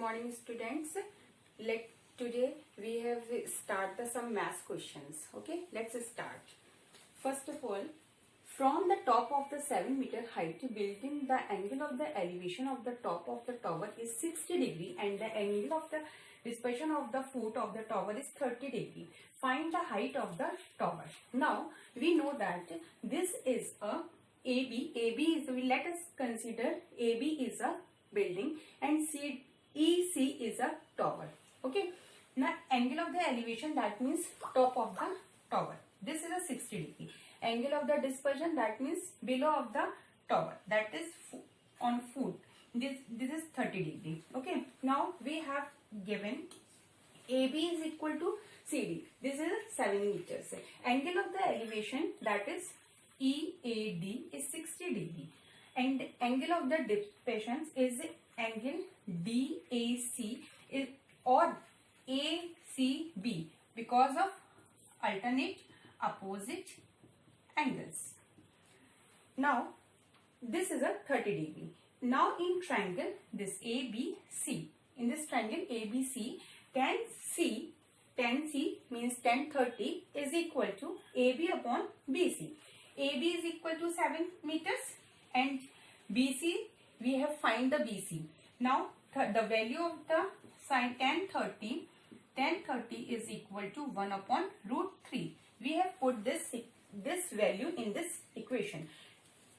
morning, students. Today we have started some math questions. Okay, let's start. First of all, from the top of the 7-meter height building, the angle of the elevation of the top of the tower is 60 degree and the angle of the dispersion of the foot of the tower is 30 degree. Find the height of the tower. Now we know that this is a AB. AB is, let us consider AB is a building and EC is a tower. Okay. Now angle of the elevation, that means top of the tower. This is a 60 degree. Angle of the dispersion, that means below of the tower, that is on foot. This is 30 degree. Okay. Now we have given AB is equal to CD. This is 7 meters. Angle of the elevation, that is EAD, is 60 degree. And angle of the dispersion is angle DAC is or ACB because of alternate opposite angles. Now this is a 30 degree. Now in triangle this ABC, in this triangle ABC, tan C means tan 30 is equal to AB upon BC. AB is equal to 7 meters and BC, we have find the BC. Now the value of the sine tan 30 is equal to 1 upon root 3. We have put this value in this equation.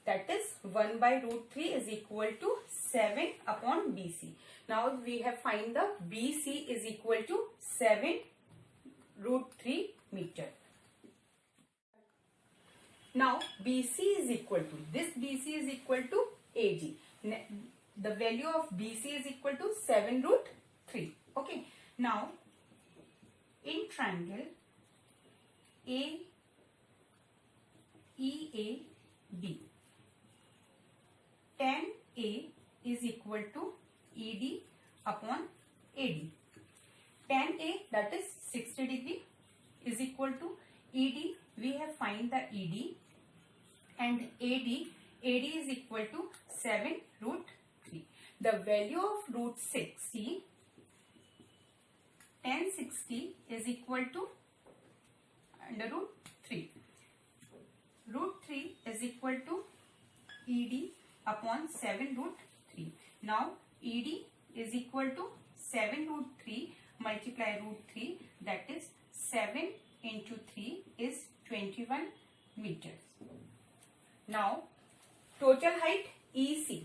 That is 1 by root 3 is equal to 7 upon BC. Now we have find the BC is equal to 7 root 3 meter. Now BC is equal to, this BC is equal to AG. The value of BC is equal to 7 root 3. Okay. Now in triangle AEAB, tan A is equal to ED upon AD. Tan A, that is 60 degree, is equal to ED. We have find the ED and AD is equal to 7 root 3. The value of root 60, tan 60 is equal to under root 3. Root 3 is equal to ED upon 7 root 3. Now ED is equal to 7 root 3 multiply root 3, that is 7 into 3 is 21 meters. Now total height EC.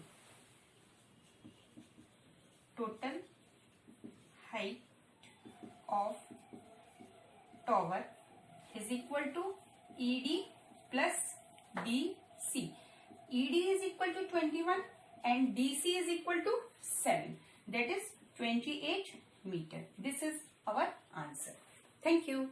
Total height of tower is equal to ED plus DC. ED is equal to 21 and DC is equal to 7. That is 28 meter. This is our answer. Thank you.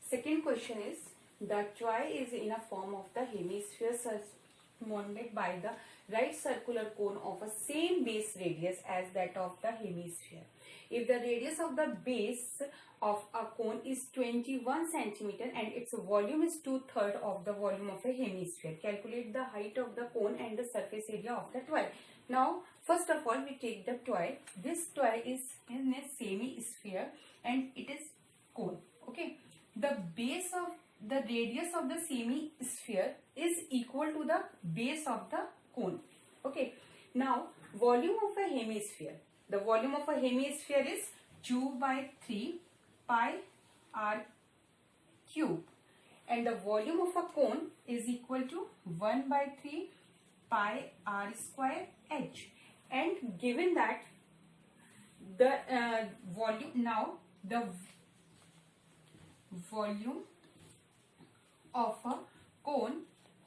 Second question is, the toy is in a form of the hemisphere surrounded by the right circular cone of a same base radius as that of the hemisphere. If the radius of the base of a cone is 21 centimeter and its volume is 2/3 of the volume of a hemisphere, calculate the height of the cone and the surface area of the toy. Now first of all we take the toy. This toy is in a semi-sphere and it is cone. Okay. The base of the radius of the semi-sphere is equal to the base of the cone. Okay. Now volume of a hemisphere. The volume of a hemisphere is 2 by 3 pi r cube and the volume of a cone is equal to 1 by 3 pi r square h. And given that the volume, now the volume of a cone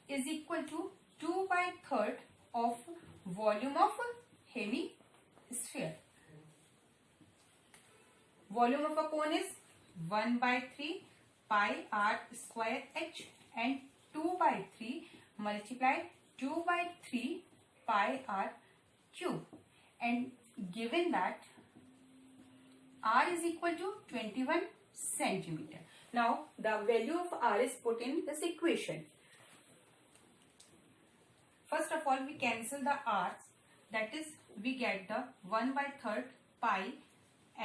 is equal to 2 by 3rd of volume of a hemisphere. Volume of a cone is 1 by 3 pi r square h and 2 by 3 multiply 2 by 3 pi r cube. And given that r is equal to 21 centimeter. Now the value of r is put in this equation. First of all we cancel the r's. that is we get the 1/3 pi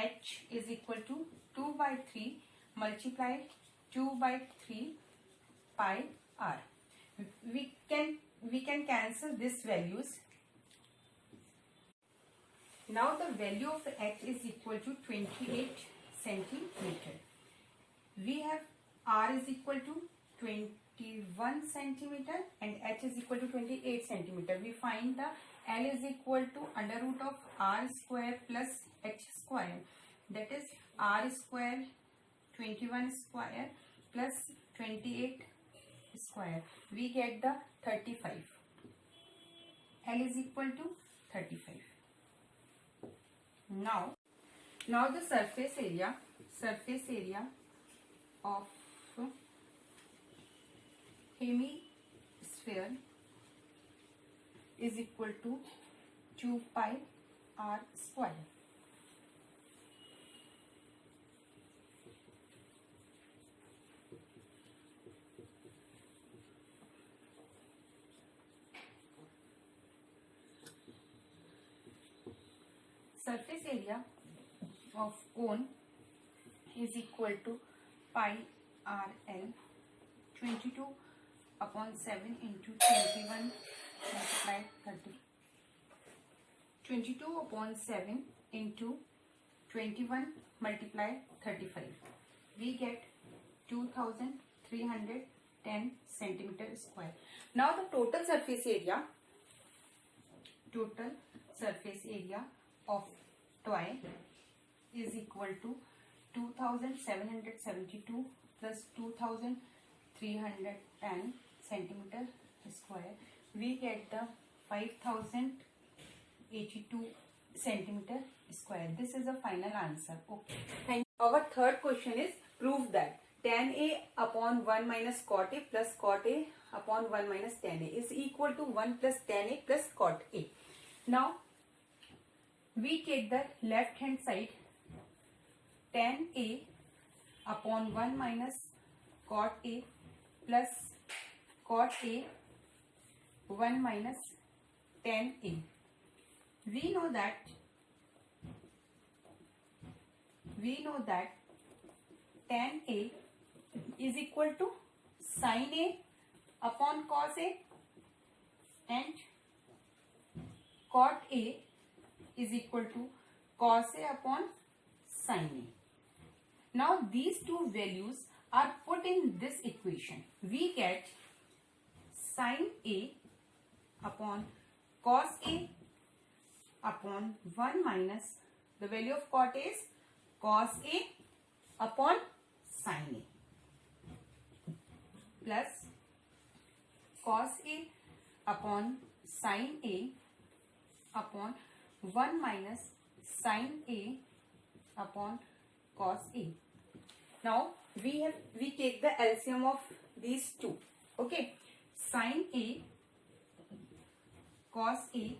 h is equal to 2/3 multiplied 2/3 pi r. We can cancel these values. Now the value of h is equal to 28 centimeter. We have r is equal to 21 centimeter and h is equal to 28 centimeter. We find the L is equal to under root of r square plus h square, that is r square 21 square plus 28 square. We get the 35. L is equal to 35. Now the surface area of hemisphere is equal to 2 pi r square. Surface area of cone is equal to pi r l, 22/7 into 21 multiplied 30. 22/7 into 21 multiplied 35. We get 2310 centimeter square. Now the total surface area of toy is equal to 2772 plus 2310 centimeter square. We get the 5082 centimeter square. This is the final answer. Okay. Thank you. Our third question is prove that tan A upon 1 minus cot A plus cot A upon 1 minus tan A is equal to 1 plus tan A plus cot A. Now we take the left hand side, tan A upon 1 minus cot A plus cot A 1 minus tan A. We know that tan A is equal to sin A upon cos A and cot A is equal to cos A upon sin A. Now these two values are put in this equation. We get sin A upon cos A upon 1 minus the value of cot A is cos A upon sin A plus cos A upon sin A upon 1 minus sin A upon cos A. Now we take the LCM of these two. Okay, sin A cos A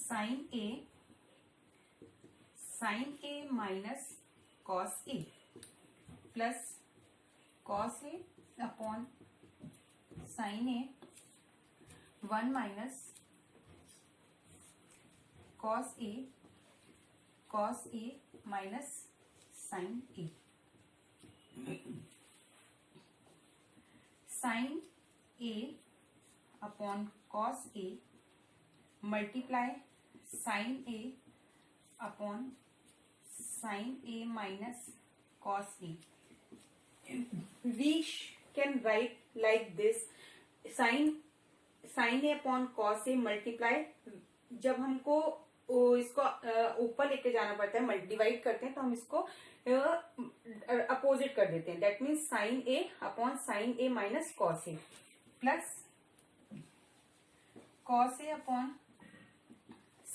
sin A minus cos A plus cos A upon sin A 1 minus cos A minus sin A. Sin A upon cos A multiply sin A upon sin A minus cos A. We can write like this, sin A upon cos A multiply, जब हमको इसको ऊपर लेके जाना पड़ता है, divide करते हैं तो हम इसको अपोजिट कर देते हैं. That means sine A upon sine A minus cos A plus cos A upon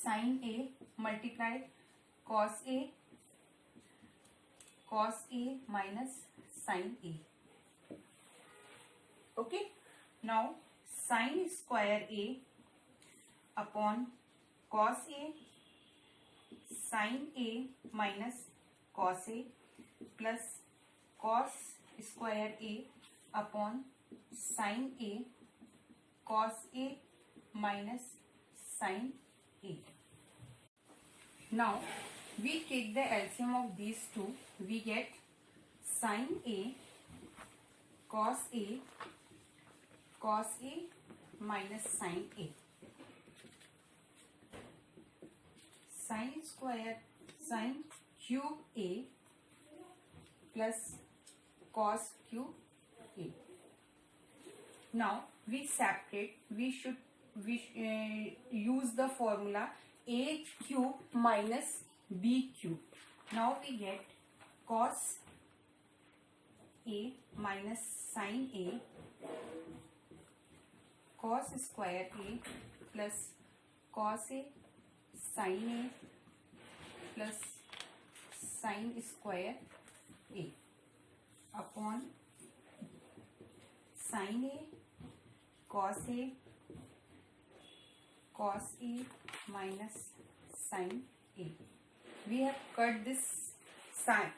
sine A multiply cos A minus sine A. Okay, now sine square A upon cos A sin A minus cos A plus cos square A upon sin A cos A minus sine A. Now we take the LCM of these two. We get sine A cos A minus sine A. Sine square sine cube A plus cos cube A. Now we separate. We should use the formula A cube minus B cube. Now we get cos A minus sine A, cos square A plus cos A sine A plus sine square A upon sine A cos A minus sine A. We have cut this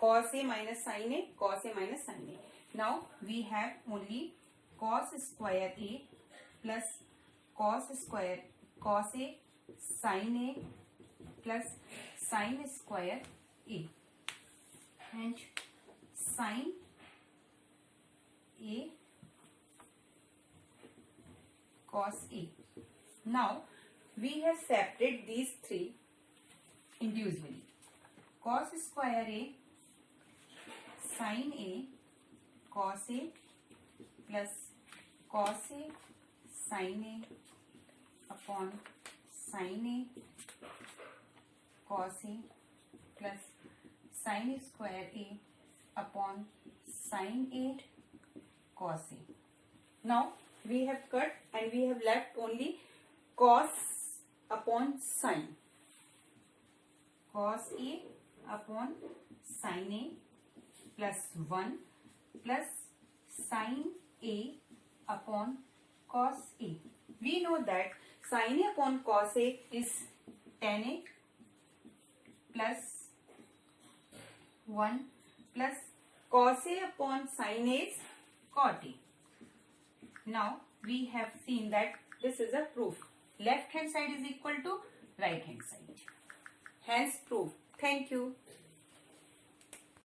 cos A minus sine A, cos A minus sine A. Now we have only cos square A plus cos A sine A plus sine square A and sine A cos A. Now we have separated these three individually. Cos square A sine A cos A plus cos A sine A upon sine A cos A plus sine square A upon sine A cos A. Now we have cut and we have left only cos upon sine. Cos A upon sine A plus 1 plus sine A upon cos A. We know that sine A upon cos A is tan A plus 1 plus cos A upon sine A is cot A. Now we have seen that this is a proof. Left hand side is equal to right hand side. Hence proof. Thank you.